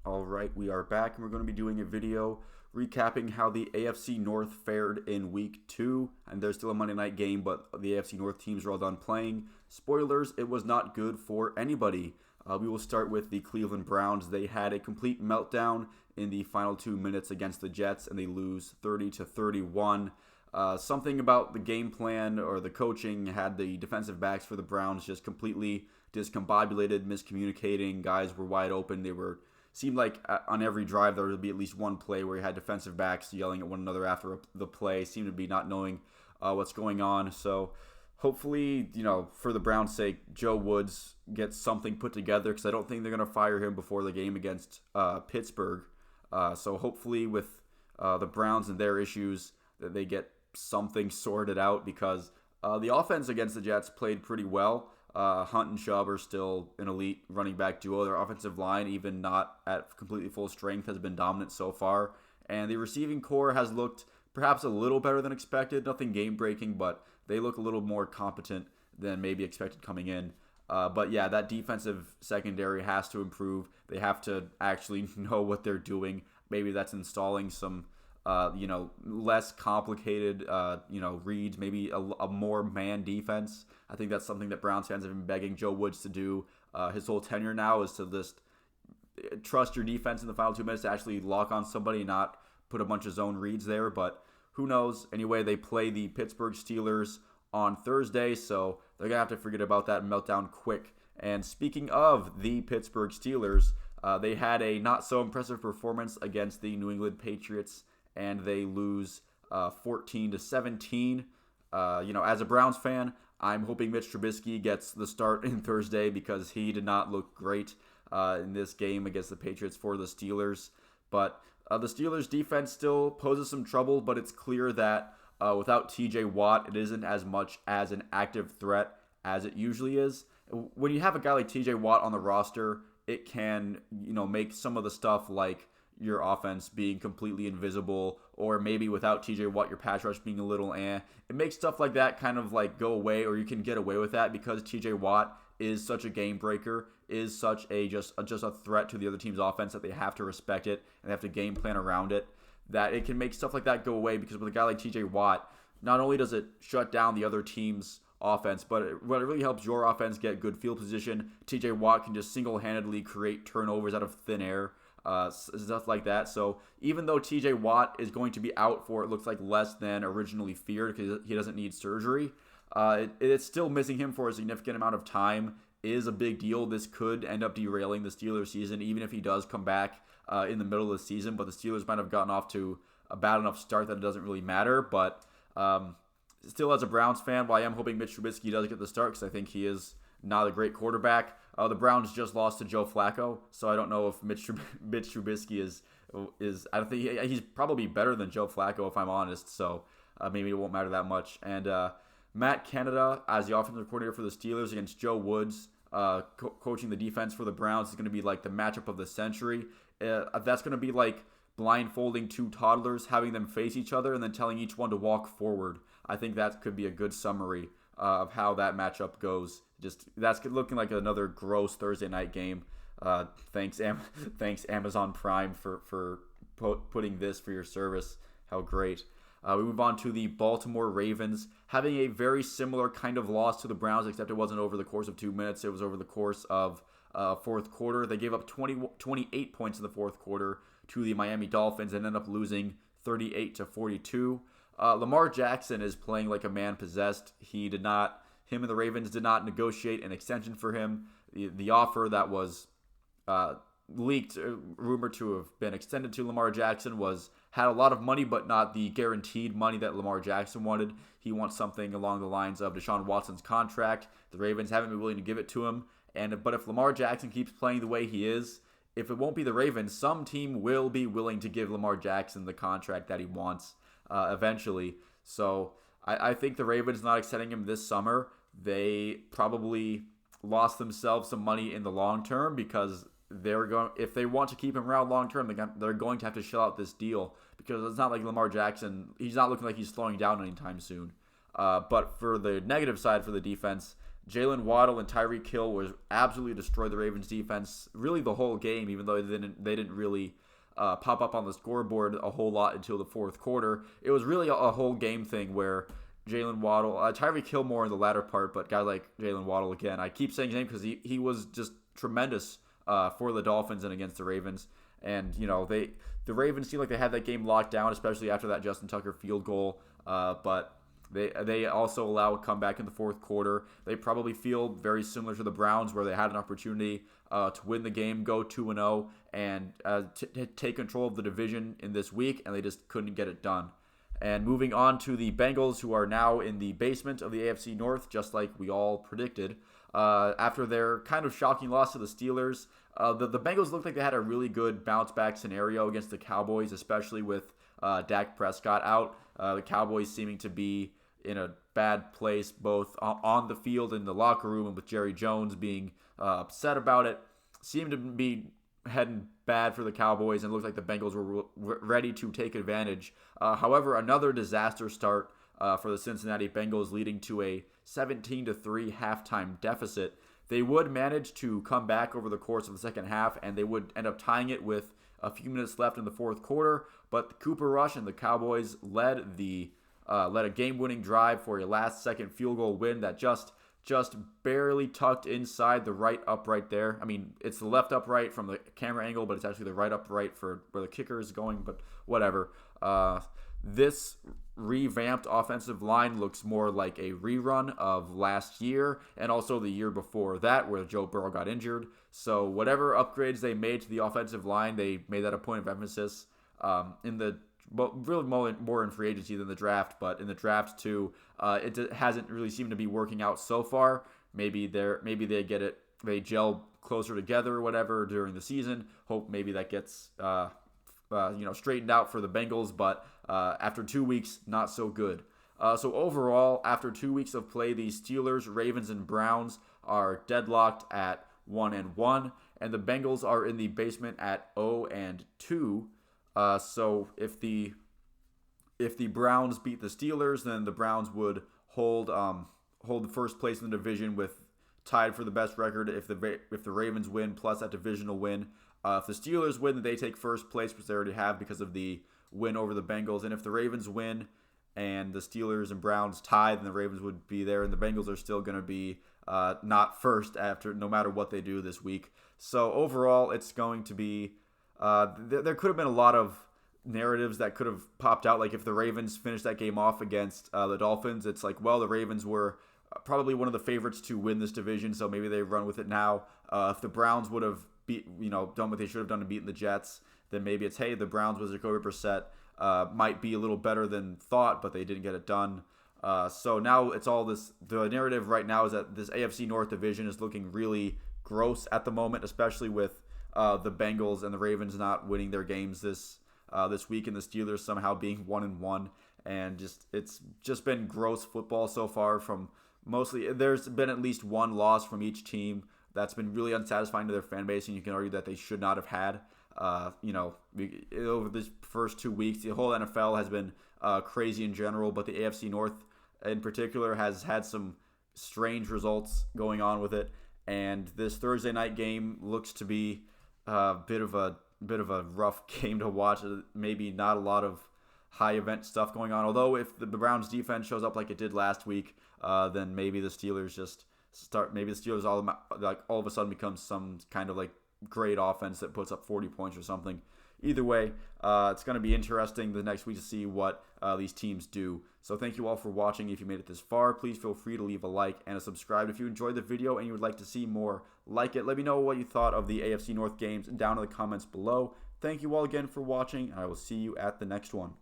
All right, we are back and we're going to be doing a video recapping how the AFC North fared in week 2. And there's still a Monday night game, but the AFC North teams are all done playing. Spoilers, it was not good for anybody. We will start with the Cleveland Browns. They had a complete meltdown in the final 2 minutes against the Jets, and they lose 30-31. Something about the game plan or the coaching had the defensive backs for the Browns just completely discombobulated, miscommunicating. Guys were wide open. Seemed like on every drive there would be at least one play where you had defensive backs yelling at one another after the play. Seemed to be not knowing what's going on. So hopefully, for the Browns' sake, Joe Woods gets something put together, because I don't think they're going to fire him before the game against Pittsburgh. So hopefully with the Browns and their issues, that they get something sorted out, because the offense against the Jets played pretty well. Hunt and Chubb are still an elite running back duo. Their offensive line, even not at completely full strength, has been dominant so far. And the receiving core has looked perhaps a little better than expected. Nothing game-breaking, but they look a little more competent than maybe expected coming in. But yeah, that defensive secondary has to improve. They have to actually know what they're doing. Maybe that's installing some less complicated, reads, maybe a more man defense. I think that's something that Browns fans have been begging Joe Woods to do his whole tenure now, is to just trust your defense in the final 2 minutes to actually lock on somebody, not put a bunch of zone reads there. But who knows? Anyway, they play the Pittsburgh Steelers on Thursday, so they're going to have to forget about that meltdown quick. And speaking of the Pittsburgh Steelers, they had a not-so-impressive performance against the New England Patriots, and they lose 14-17. As a Browns fan, I'm hoping Mitch Trubisky gets the start in Thursday, because he did not look great in this game against the Patriots for the Steelers. But the Steelers' defense still poses some trouble, but it's clear that without TJ Watt, it isn't as much as an active threat as it usually is. When you have a guy like TJ Watt on the roster, it can make some of the stuff like your offense being completely invisible, or maybe without TJ Watt, your pass rush being a little It makes stuff like that kind of like go away, or you can get away with that, because TJ Watt is such a game breaker, is such a just a threat to the other team's offense, that they have to respect it and they have to game plan around it, that it can make stuff like that go away. Because with a guy like TJ Watt, not only does it shut down the other team's offense, but it really helps your offense get good field position. TJ Watt can just single-handedly create turnovers out of thin air. Stuff like that. So even though TJ Watt is going to be out for, it looks like, less than originally feared, because he doesn't need surgery, it's still missing him for a significant amount of time is a big deal. This could end up derailing the Steelers season, even if he does come back in the middle of the season. But the Steelers might have gotten off to a bad enough start that it doesn't really matter. But still, as a Browns fan, while I am hoping Mitch Trubisky does get the start, because I think he is not a great quarterback. The Browns just lost to Joe Flacco, so I don't know if Mitch Trubisky is. I don't think he's probably better than Joe Flacco, if I'm honest. So maybe it won't matter that much. And Matt Canada, as the offensive coordinator for the Steelers, against Joe Woods, coaching the defense for the Browns, is going to be like the matchup of the century. That's going to be like blindfolding two toddlers, having them face each other, and then telling each one to walk forward. I think that could be a good summary of how that matchup goes. That's looking like another gross Thursday night game. Thanks Amazon Prime for putting this for your service. How great. We move on to the Baltimore Ravens, having a very similar kind of loss to the Browns, except it wasn't over the course of 2 minutes. It was over the course of fourth quarter. They gave up 28 points in the fourth quarter to the Miami Dolphins and ended up losing 38-42. Lamar Jackson is playing like a man possessed. Him and the Ravens did not negotiate an extension for him. The offer that was leaked, rumored to have been extended to Lamar Jackson, had a lot of money, but not the guaranteed money that Lamar Jackson wanted. He wants something along the lines of Deshaun Watson's contract. The Ravens haven't been willing to give it to him. But if Lamar Jackson keeps playing the way he is, if it won't be the Ravens, some team will be willing to give Lamar Jackson the contract that he wants eventually. So I think the Ravens not extending him this summer, they probably lost themselves some money in the long term, because if they want to keep him around long term, they're going to have to shell out this deal, because it's not like Lamar Jackson, he's not looking like he's slowing down anytime soon. But for the negative side for the defense, Jalen Waddle and Tyreek Hill was absolutely destroyed the Ravens defense really the whole game, even though they didn't really pop up on the scoreboard a whole lot until the fourth quarter. It was really a whole game thing where Jalen Waddle, Tyreek Hill more in the latter part, but guy like Jalen Waddle again. I keep saying his name because he was just tremendous for the Dolphins and against the Ravens. And the Ravens seemed like they had that game locked down, especially after that Justin Tucker field goal. But they also allow a comeback in the fourth quarter. They probably feel very similar to the Browns, where they had an opportunity to win the game, go 2-0, and take control of the division in this week, and they just couldn't get it done. And moving on to the Bengals, who are now in the basement of the AFC North, just like we all predicted. After their kind of shocking loss to the Steelers, the Bengals looked like they had a really good bounce-back scenario against the Cowboys, especially with Dak Prescott out. The Cowboys seeming to be in a bad place, both on the field and in the locker room, and with Jerry Jones being upset about it. Seemed to be heading bad for the Cowboys, and it looked like the Bengals were ready to take advantage. However, another disaster start for the Cincinnati Bengals, leading to a 17-3 halftime deficit. They would manage to come back over the course of the second half, and they would end up tying it with a few minutes left in the fourth quarter. But Cooper Rush and the Cowboys led a game-winning drive for a last-second field goal win that just barely tucked inside the right upright there. I mean, it's the left upright from the camera angle, but it's actually the right upright for where the kicker is going, but whatever. This revamped offensive line looks more like a rerun of last year and also the year before that, where Joe Burrow got injured. So whatever upgrades they made to the offensive line, they made that a point of emphasis really more in free agency than the draft, but in the draft too, it hasn't really seemed to be working out so far. Maybe they gel closer together or whatever during the season. Hope maybe that gets straightened out for the Bengals, but after 2 weeks, not so good. So overall, after 2 weeks of play, the Steelers, Ravens, and Browns are deadlocked at 1-1, and the Bengals are in the basement at 0-2. So if the Browns beat the Steelers, then the Browns would hold the first place in the division with tied for the best record if the Ravens win plus that divisional win. If the Steelers win, then they take first place, which they already have because of the win over the Bengals. And if the Ravens win and the Steelers and Browns tie, then the Ravens would be there, and the Bengals are still going to be not first after no matter what they do this week. So overall, it's going to be there could have been a lot of narratives that could have popped out. Like if the Ravens finished that game off against the Dolphins, it's like, well, the Ravens were probably one of the favorites to win this division, so maybe they run with it now. If the Browns would have done what they should have done to beat the Jets, then maybe it's, hey, the Browns with Jacoby Brissett might be a little better than thought, but they didn't get it done. So now it's all this. The narrative right now is that this AFC North division is looking really gross at the moment, especially with the Bengals and the Ravens not winning their games this week, and the Steelers somehow being 1-1, and it's just been gross football so far. From mostly, there's been at least one loss from each team that's been really unsatisfying to their fan base, and you can argue that they should not have had. Over these first 2 weeks, the whole NFL has been crazy in general, but the AFC North in particular has had some strange results going on with it, and this Thursday night game looks to be a bit of a rough game to watch. Maybe not a lot of high event stuff going on. Although if the Browns defense shows up like it did last week, then maybe the Steelers all of a sudden becomes some kind of like great offense that puts up 40 points or something. Either way, it's going to be interesting the next week to see what these teams do. So thank you all for watching. If you made it this far, please feel free to leave a like and a subscribe. If you enjoyed the video and you would like to see more like it, let me know what you thought of the AFC North games down in the comments below. Thank you all again for watching, and I will see you at the next one.